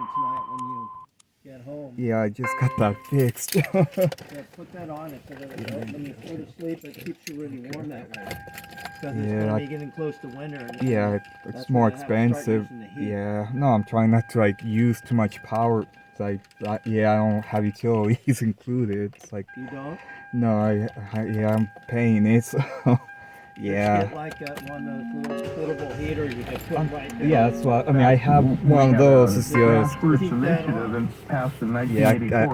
on tonight when you get home. Yeah, I just got that fixed. Yeah, put that on it so that when you go to sleep, it keeps you really warm that way. Because it's going to be getting close to winter. And yeah, it's more expensive. Yeah, no, I'm trying not to like use too much power. It's like, yeah, I don't have utilities included. It's like you don't. No, yeah, I'm paying it. So, yeah. Just get like one of those little portable heaters you can put right there. Yeah, that's what I mean. I have one of those. It's just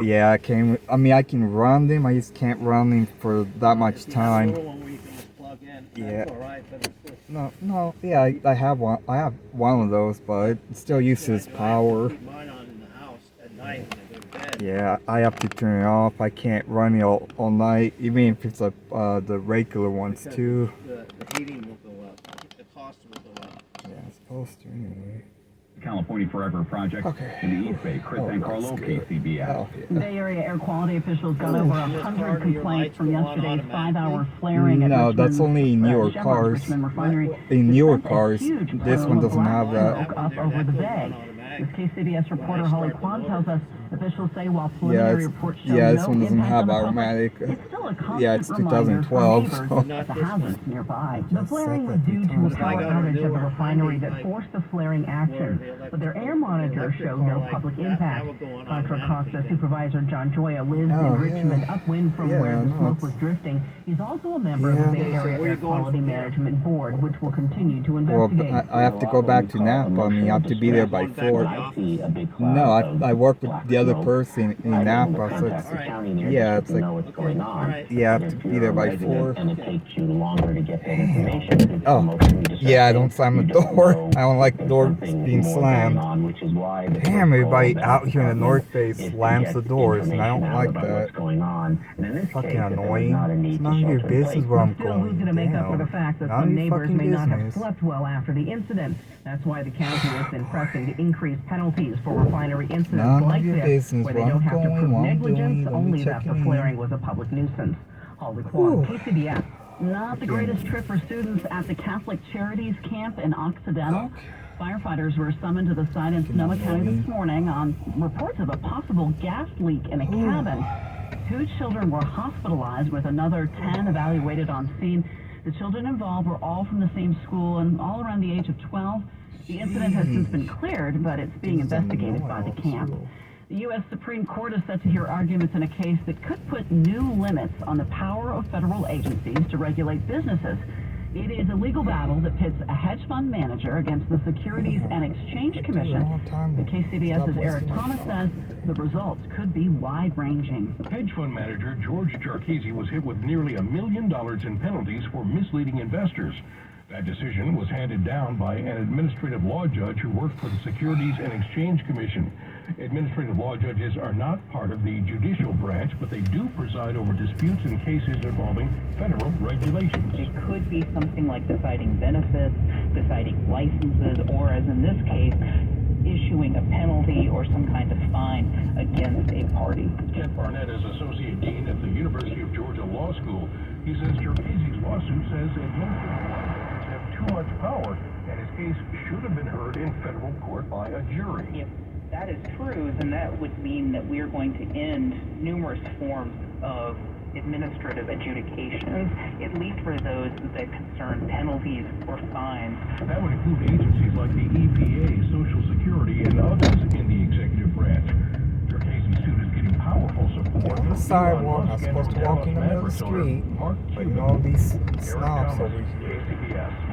yeah, I can. I mean, I can run them. I just can't run them for that much time. Yeah. No. Yeah, I have one. I have one of those, but it still uses power. Yeah, I have to turn it off. I can't run it all night, even if it's the regular ones too. The heating will go up. The cost will go up. Yeah, it's supposed to anyway. California Forever Project in the East Bay. Chris Ancarlo, KCBS. Bay Area air quality officials got over 100 complaints from yesterday's 5-hour flaring at No, that's only in newer cars. In newer cars, this one doesn't have that. Up over the bay. As KCBS reporter Holly Kwan tells us, officials say while preliminary reports show this no one doesn't impact have on the automatic. public, it's still a constant it's reminder 2012. for So. neighbors the hazards nearby. The flaring was due to a power outage of the refinery that forced the flaring action, but their air monitors showed no public impact. Contra Costa supervisor John Joya lives in Richmond, upwind from where the smoke was drifting. He's also a member of the Bay Area Air Quality Management Board, which will continue to investigate. Well, I have to go back to Napa. I mean, I have to be there by 4. No, I work with the other person in Napa, so it's, yeah, it's like, yeah, I have to be there by 4. And it takes you longer to get that information. Oh, yeah, I don't slam the door. I don't like the door being slammed. Damn, everybody out here in the North Bay slams the doors, and I don't like that. It's fucking annoying. It's none of your business where I'm going. Who's going to make up for the fact that some neighbors may not have slept well after the incident? That's why the county has been pressing to increase penalties for refinery incidents like this, where they don't have to prove negligence, only that the flaring was a public nuisance. Holly Kwan, KCBS. Not the greatest trip for students at the Catholic Charities Camp in Occidental. Firefighters were summoned to the site in Sonoma County this morning on reports of a possible gas leak in a cabin. 2 children were hospitalized with another 10 evaluated on scene. The children involved were all from the same school and all around the age of 12. The incident has since been cleared, but it's being investigated by the camp. The U.S. Supreme Court is set to hear arguments in a case that could put new limits on the power of federal agencies to regulate businesses. It is a legal battle that pits a hedge fund manager against the Securities and Exchange Commission. The KCBS's Eric Thomas says the results could be wide-ranging. Hedge fund manager George Jarchese was hit with nearly $1 million in penalties for misleading investors. That decision was handed down by an administrative law judge who worked for the Securities and Exchange Commission. Administrative law judges are not part of the judicial branch, but they do preside over disputes in cases involving federal regulations. It could be something like deciding benefits, deciding licenses, or as in this case, issuing a penalty or some kind of fine against a party. Kent Barnett is Associate Dean at the University of Georgia Law School. He says Jarchese's lawsuit says administrative law judges have too much power, and his case should have been heard in federal court by a jury. If that is true, then that would mean that we are going to end numerous forms of administrative adjudications, at least for those that concern penalties or fines. That would include agencies like the EPA, Social Security, and others in the executive branch. Jarchese's suit is getting powerful support. On the sidewalk, I'm supposed to walk in the middle of the street, but you know all these snobs over here.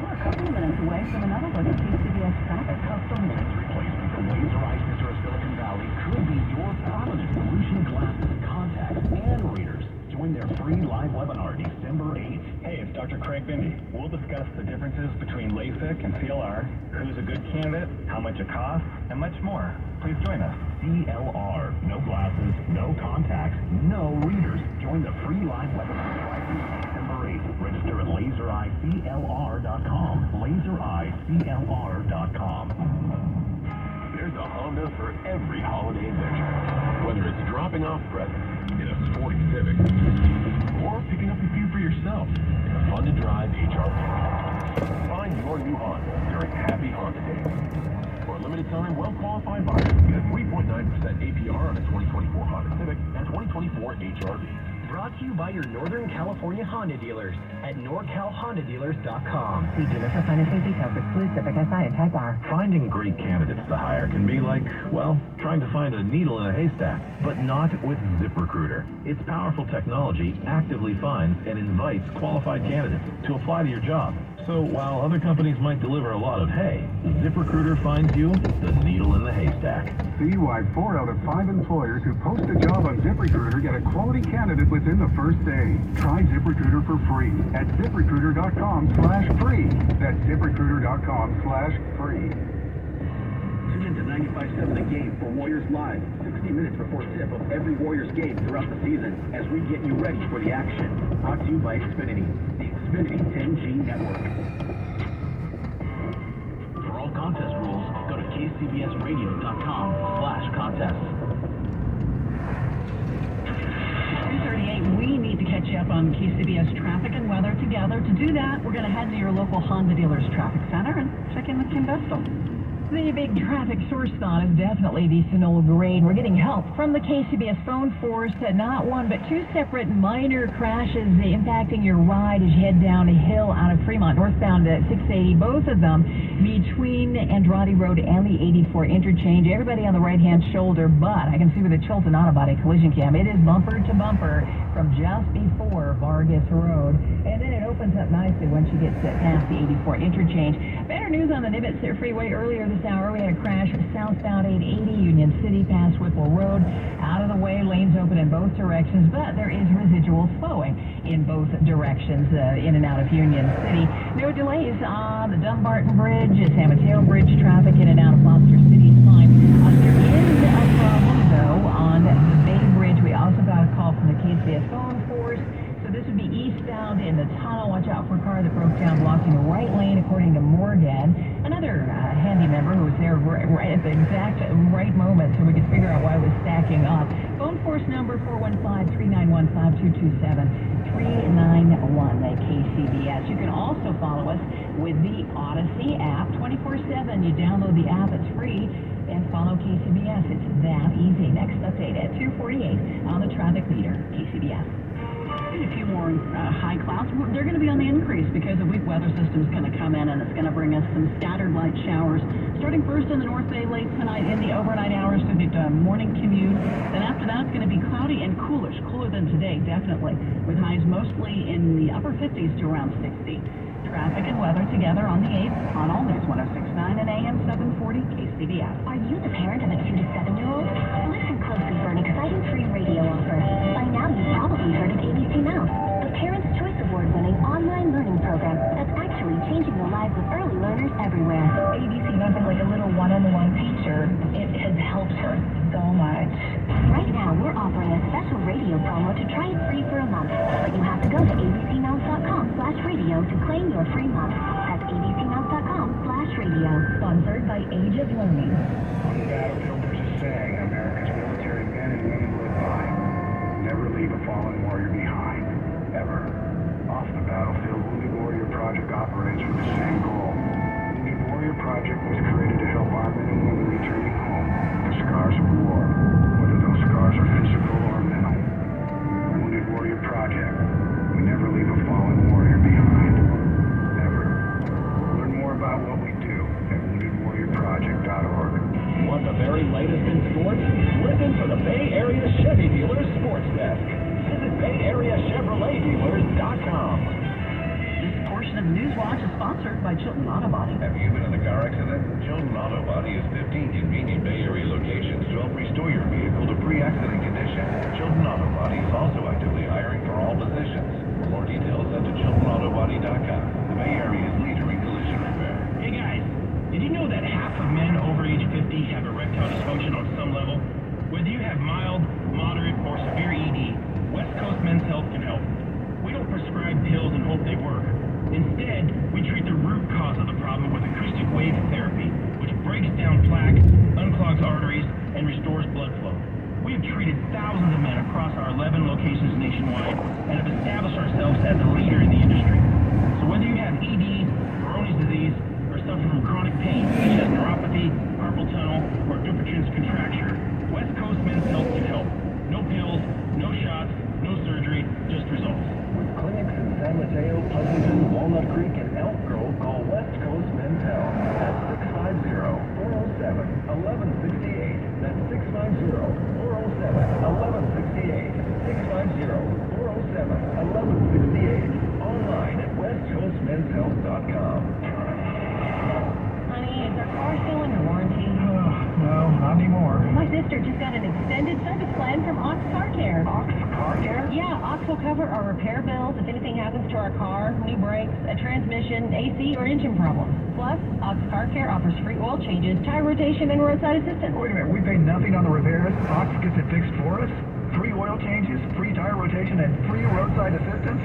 We're a couple of minutes away from another look at KCBS traffic. Custom lens replacement from Laser Eye Center of Silicon Valley could be your prominent solution glasses, contacts, and readers. Join their free live webinar December 8th. Hey, it's Dr. Craig Bindi. We'll discuss the differences between LASIK and CLR, who's a good candidate, how much it costs, and much more. Please join us. CLR. No glasses, no contacts, no readers. Join the free live webinar Friday, December 8th. Register at lasereyeclr.com. Lasereyeclr.com. There's a Honda for every holiday adventure. Whether it's dropping off presents in a sporty Civic or picking up a few for yourself in a fun-to-drive HR pickup. Find your new Honda during Happy Honda Days. For a limited time, well-qualified buyers get a free 2024 Honda Civic, and 2024 HR-V. Brought to you by your Northern California Honda dealers at NorCalHondaDealers.com. See dealer for financing details, exclude Civic SI and Type R. Finding great candidates to hire can be like, well, trying to find a needle in a haystack, but not with ZipRecruiter. Its powerful technology actively finds and invites qualified candidates to apply to your job. So while other companies might deliver a lot of hay, ZipRecruiter finds you the needle in the haystack. See why 4 out of 5 employers who post a job on ZipRecruiter get a quality candidate within the first day. Try ZipRecruiter for free at ZipRecruiter.com/free. That's ZipRecruiter.com/free. Tune in to 95.7 The Game for Warriors Live, 60 minutes before tip of every Warriors game throughout the season as we get you ready for the action. Brought to you by Xfinity, the Xfinity 10G network. For all contest rules, go to kcbsradio.com/contests. 2:38, we need to catch you up on KCBS traffic and weather together. To do that, we're going to head to your local Honda dealers traffic center and check in with Kim Vestal. The big traffic source thought is definitely the Sonoma grade. We're getting help from the KCBS phone force. Not one, but 2 separate minor crashes impacting your ride as you head down a hill out of Fremont, northbound at 680. Both of them between Andrade Road and the 84 interchange. Everybody on the right-hand shoulder, but I can see with the Chilton Auto Body collision cam, it is bumper to bumper from just before Vargas Road. And then it opens up nicely once you get past the 84 interchange. Better news on the Nimitz Freeway earlier this hour. We had a crash southbound 880 Union City past Whipple Road. Out of the way, lanes open in both directions, but there is residual slowing in both directions in and out of Union City. No delays on the Dumbarton Bridge, San Mateo Bridge traffic in and out of Foster City is fine. There is a problem, though, on the Bay Bridge. We also got a call from the KCBS phone force. So this would be eastbound in the tunnel. Watch out for a car that broke down, blocking the right lane, according to Morgan. Another handy member who was there right at the exact right moment, so we could figure out why it was stacking up. Phone force number 415-391-5227, 391 at KCBS. You can also follow us with the Odyssey app 24/7. You download the app, it's free, and follow KCBS. It's that easy. Next update at 2:48 on the traffic leader, KCBS. A few more high clouds. They're going to be on the increase because a weak weather system is going to come in and it's going to bring us some scattered light showers. Starting first in the North Bay late tonight in the overnight hours through the morning commute. Then after that, it's going to be cloudy and coolish. Cooler than today, definitely, with highs mostly in the upper 50s to around 60. Traffic and weather together on the 8th on All News 106.9 and AM 740 KCBS. Are you the parent of a 2 to 7-year-old? Listen closely for an exciting free radio offer. By now you've probably heard of ABC Mouse, the Parents' Choice Award-winning online learning program that's actually changing the lives of early learners everywhere. ABC Mouse is like a little one-on-one teacher. It has helped her so much. Right now we're offering a special radio promo to try it free for a month, but you have to go to abcmouse.com/radio to claim your free month. That's abcmouse.com/radio. Sponsored by Age of Learning. On the battlefield, there's a saying America's military men and women live by. Never leave a fallen warrior behind. Ever. Off the battlefield, Wounded Warrior Project operates with the same goal. Wounded Warrior Project was created to help our men and women returning home with the scars of war, whether those scars are physical or mental. Wounded Warrior Project. We never leave a fallen warrior behind. Ever. Learn more about what we do at woundedwarriorproject.org. Want the very latest in sports? Listen for the Bay Area Chevy Dealers Sports Desk. Visit BayAreaChevroletDealers.com. This portion of the News Watch is sponsored by Chilton Auto Body. Have you been in a car accident? Chilton Auto Body has 15 convenient Bay Area locations to help restore your vehicle to pre-accident condition. Chilton Auto Body is also actively hiring for all positions. For more details, head to ChiltonAutoBody.com. The Bay Area's leader in collision repair. Hey guys, did you know that half of men over age 50 have erectile dysfunction on some level? Whether you have mild, moderate, or severe ED, West Coast Men's Health can help. We don't prescribe pills and hope they work. Instead, we treat the root cause of the problem with acoustic wave therapy, which breaks down plaque, unclogs arteries, and restores blood flow. We have treated thousands of men across our 11 locations nationwide and have established ourselves as a leader in the industry. So whether you have ED, Peyronie's disease, or suffer from chronic pain such as neuropathy, carpal tunnel, or Dupuytren's contracture, West Coast Men's Health can help. 650-407-1168. Online at westcoastmenshealth.com. Honey, is our car still under warranty? No, not anymore. My sister just got an extended service plan from Ox Car Care. Ox Car Care? Yeah, Ox will cover our repair bills if anything happens to our car, new brakes, a transmission, AC, or engine problem. Plus, Ox Car Care offers free oil changes, tire rotation, and roadside assistance. Wait a minute, we pay nothing on the repairs? Ox gets it fixed for us? Free oil changes, free tire rotation, and free roadside assistance?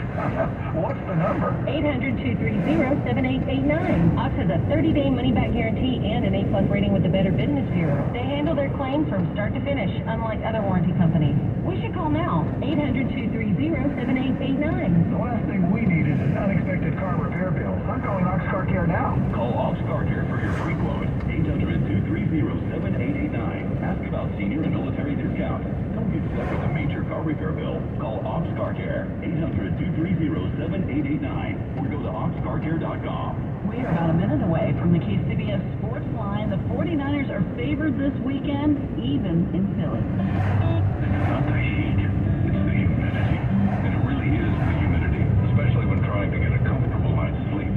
What's the number? 800-230-7889. Ox has a 30-day money-back guarantee and an A+ rating with the Better Business Bureau. They handle their claims from start to finish, unlike other warranty companies. We should call now. 800-230-7889. The last thing we need is an unexpected car repair bill. I'm calling Ox Car Care now. Call Ox Car Care for your free quote. 800-230-7889. Ask about senior and military discount. Don't get stuck with a major car repair bill. Call Ox Car Care. 800-230-7889. Or go to oxcarcare.com. We are about a minute away from the KCBS Sports Line. The 49ers are favored this weekend, even in Philly. It's not the heat, it's the humidity. And it really is the humidity, especially when trying to get a comfortable night's sleep.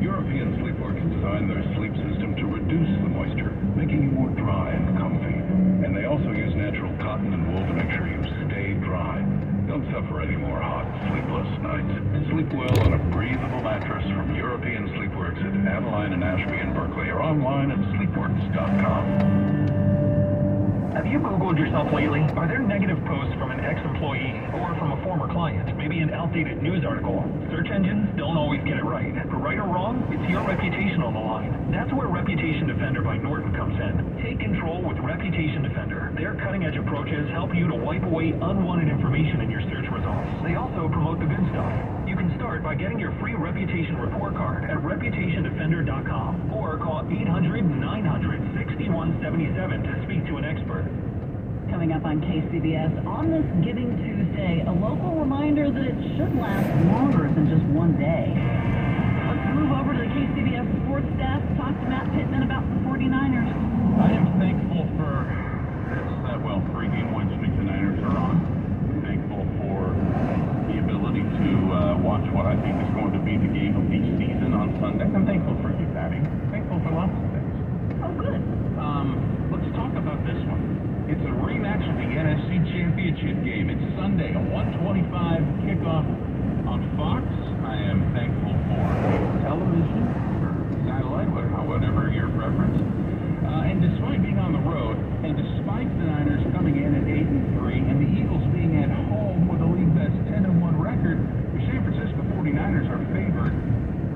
European sleepworks design their sleep system to reduce the moisture, making you more dry and comfy. And they also use natural cotton and wool to make sure you stay dry. Don't suffer any more hot, sleepless nights. Sleep well on a breathable mattress from European Sleepworks at Adeline and Ashby in Berkeley, or online at sleepworks.com. Have you Googled yourself lately? Are there negative posts from an ex-employee or from a former client? Maybe an outdated news article? Search engines don't always get it right. For right or wrong, it's your reputation on the line. That's where Reputation Defender by Norton comes in. Take control with Reputation Defender. Their cutting-edge approaches help you to wipe away unwanted information in your search results. They also promote the good stuff. You can start by getting your free Reputation report card at reputationdefender.com or call 800-900-6177 to speak to an expert. Coming up on KCBS, on this Giving Tuesday, a local reminder that it should last longer than just one day. Let's move over to the KCBS sports desk, talk to Matt Pittman about the 49ers. I am thankful for this, 3-game win streak the Niners are on. I'm thankful for the ability to watch what I think is going to be the game of the season on Sunday. I'm thankful for you, Patty. Thankful for lots of things. Oh, good. Let's talk about this one. It's a rematch of the NFC Championship game. It's Sunday, a 1:25 kickoff on Fox. I am thankful for television, or satellite, whatever your preference. And despite being on the road, and despite the Niners coming in at 8-3, and the Eagles being at home with a league best 10-1 record, the San Francisco 49ers are favored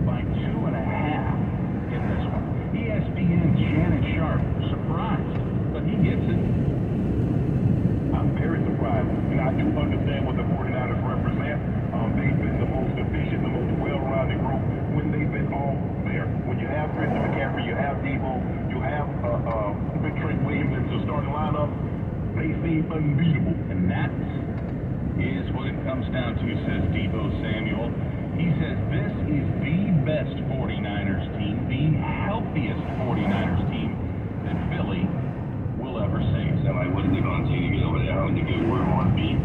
by 2.5. Get this one. ESPN Shannon Sharp, surprised, but he gets it. I'm very surprised. And I do understand what the 49ers represent. They've been the most efficient, the most well-rounded group when they've been all there. When you have Christian McCaffrey, you have Debo, you have Trent Williams in the starting lineup, they seem unbeatable. And that is what it comes down to, says Debo Samuel. He says this is the best 49ers team, the healthiest 49ers team that Philly will ever see. So like, what is it going to take to get over there? How to get where we want to be?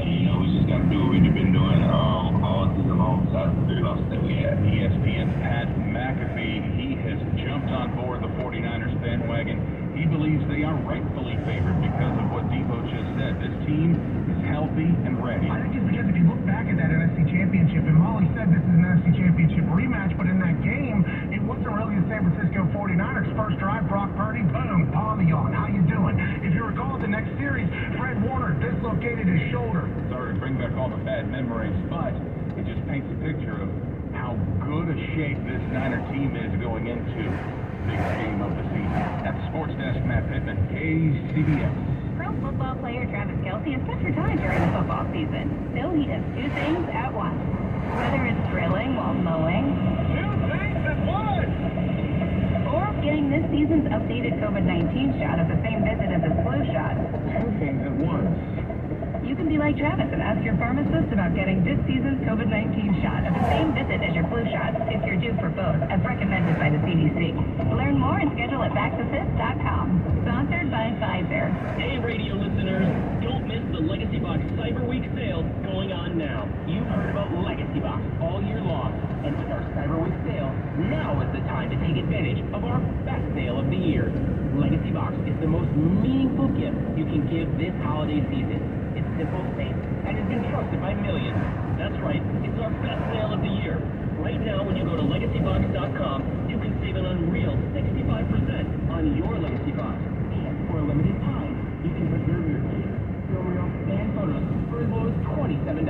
And we just got to do what we've been doing all season long, besides the 3 losses that we had. ESPN's Pat McAfee, he has jumped on board the 49ers bandwagon. He believes they are rightfully favored because of what Debo just said. This team is healthy and ready. I think it's because if you look back at that NFC Championship, and Molly said this is an NFC Championship rematch, but in that game, it wasn't really the San Francisco 49ers. First drive, Brock Purdy, boom, palm on. How you doing? If you recall the next series, Fred Warner dislocated his shoulder. Sorry to bring back all the bad memories, but it just paints a picture of how good a shape this Niner team is going into the biggest game of the season. At the Sports Desk, Matt Pittman, KCBS. Pro football player Travis Kelce has spent time during the football season. Still, he does 2 things at once. Whether it's drilling while mowing, 2 things at once! or getting this season's updated COVID-19 shot at the same visit as his flu shot. 2 things at once. You can be like Travis and ask your pharmacist about getting this season's COVID-19 shot at the same visit as your flu shot if you're due for both, as recommended by the CDC. Learn more and schedule at VaxAssist.com. Sponsored by Pfizer. Hey, Radio to take advantage of our best sale of the year. Legacy Box is the most meaningful gift you can give this holiday season. It's simple, safe, and has been trusted by millions. That's right, it's our best sale of the year. Right now, when you go to LegacyBox.com, you can save an unreal 65% on your Legacy Box. And for a limited time, you can reserve your keys, film reels, and photos for as low as $27,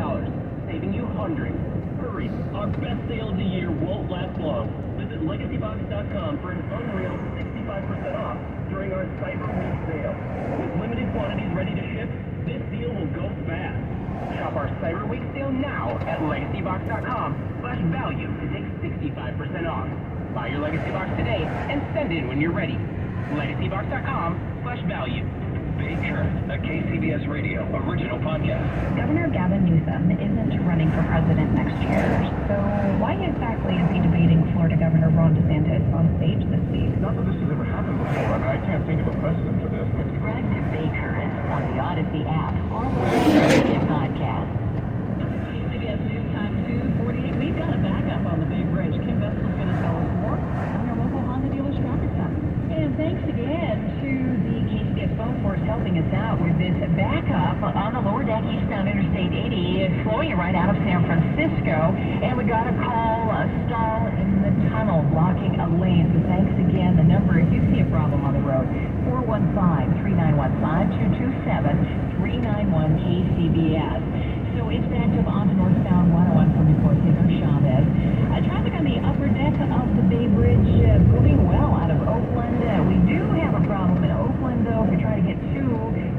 saving you hundreds. Hurry, our best sale of the year won't last long. Visit LegacyBox.com for an unreal 65% off during our Cyber Week sale. With limited quantities ready to ship, this deal will go fast. Shop our Cyber Week sale now at LegacyBox.com/value to take 65% off. Buy your Legacy Box today and send in when you're ready. LegacyBox.com/value. Bay Current, a KCBS Radio original podcast. Governor Gavin Newsom isn't running for president next year, so why exactly is he debating Florida Governor Ron DeSantis on stage this week? Not that this has ever happened before. I can't think of a precedent for this. Subscribe to Bay Current on the Odyssey app or the podcast. CBS News Time 2:48. We've got a backup on the Bay Bridge. Kim Vessel's going to tell us more on your local Honda dealer's traffic time. And thanks again to the KCBS phone force helping us out with this backup on the lower deck eastbound Interstate 80. It's flowing right out of San Francisco. And we got a call, a stall in the tunnel blocking a lane. So thanks again. The number, if you see a problem on the road, 415-3915-227-391-KCBS. So it's backed up onto northbound 101 from before Cesar Chavez. Traffic on the upper deck of the Bay Bridge moving well out of Oakland. We do have a problem in Oakland, though. If we try to get to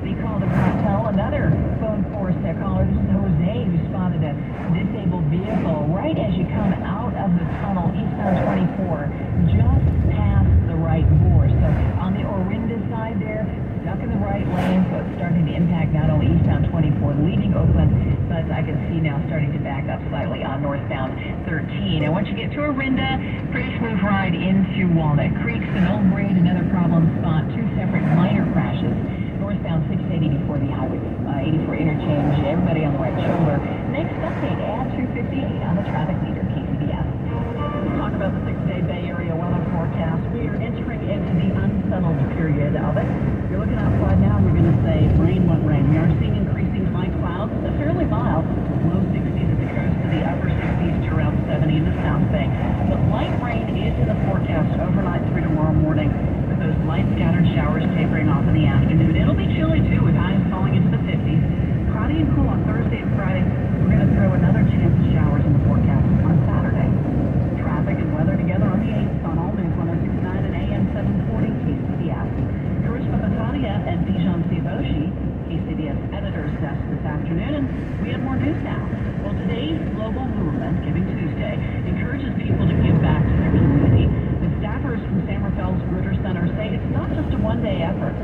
the Calder Cartel, another phone force caller, this is Jose, who spotted a disabled vehicle right as you come out of the tunnel, eastbound 24, just past the right bore. So on the Orinda side there, stuck in the right lane, so it's starting to impact not only eastbound 24 leaving Oakland, but I can see now starting to back up slightly on northbound 13. And once you get to Orinda, pretty smooth ride into Walnut Creek. Old Braid, another problem spot, two separate minor crashes. Northbound 680 before the Highway 84 interchange. Everybody on the right shoulder. Next update, add 258 on the traffic leader, KCBS. Let's talk about the 6-day Bay Area weather forecast. We are entering into the unsettled period of it. You're looking outside now and you're going to say, rain, what rain? We are seeing increasing high clouds, fairly mild, low 60s at the coast to the upper 60s to around 70 in the South Bay. But light rain is in the forecast overnight through tomorrow morning, with those light scattered showers tapering off in the afternoon. It'll be chilly too, with highs falling into the 50s. Cloudy and cool on Thursday and Friday. We're going to throw another chance of showers in the forecast on Saturday. Traffic and weather together on the 8th on All News 106.9 and AM 740 KCBS. Karishma Bhattadia and Bijan Sivoshi, KCBS Editor's Desk this afternoon, and we have more news now. Well, today's global movement, Giving Tuesday, encourages people to give back to their community. The staffers from San Rafael's Ritter Center say it's not just a one-day effort.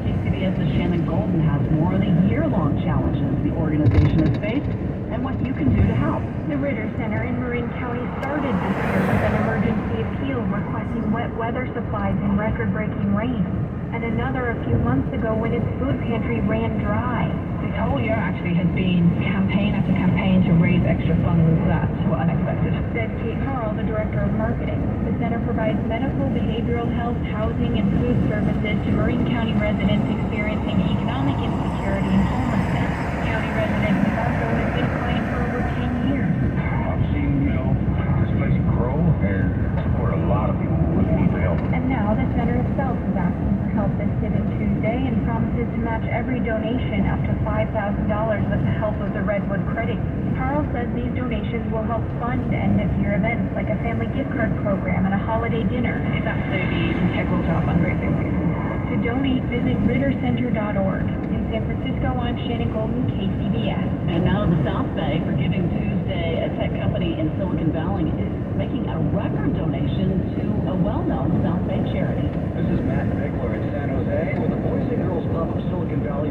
KCBS's Shannon Golden has more on the year-long challenges the organization has faced and what you can do to help. The Ritter Center in Marin County started this year with an emergency appeal requesting wet weather supplies in record-breaking rain, and another a few months ago when its food pantry ran dry. This whole year actually has been campaign after campaign to raise extra funds. That's unexpected. Said Kate Harrell, the director of marketing. The center provides medical, behavioral health, housing, and food services to Marin County residents experiencing economic insecurity and homelessness. County residents have also been crying for over 10 years. I've seen, this place grow and support a lot of people who really need the help. And now the center itself is asking for help this Giving Tuesday and promises to match every donation up to $5,000 with the help of the Redwood Credit. Carl says these donations will help fund end-of-year events like a family gift card program and a holiday dinner. It's absolutely integral to our fundraising season. To donate, visit rittercenter.org. In San Francisco, I'm Shannon Golden, KCBS. And now to the South Bay for Giving Tuesday. A tech company in Silicon Valley is making a record donation to a well-known South Bay charity. This is Matt Bickler in San Jose with the Boys and Girls Club of Silicon Valley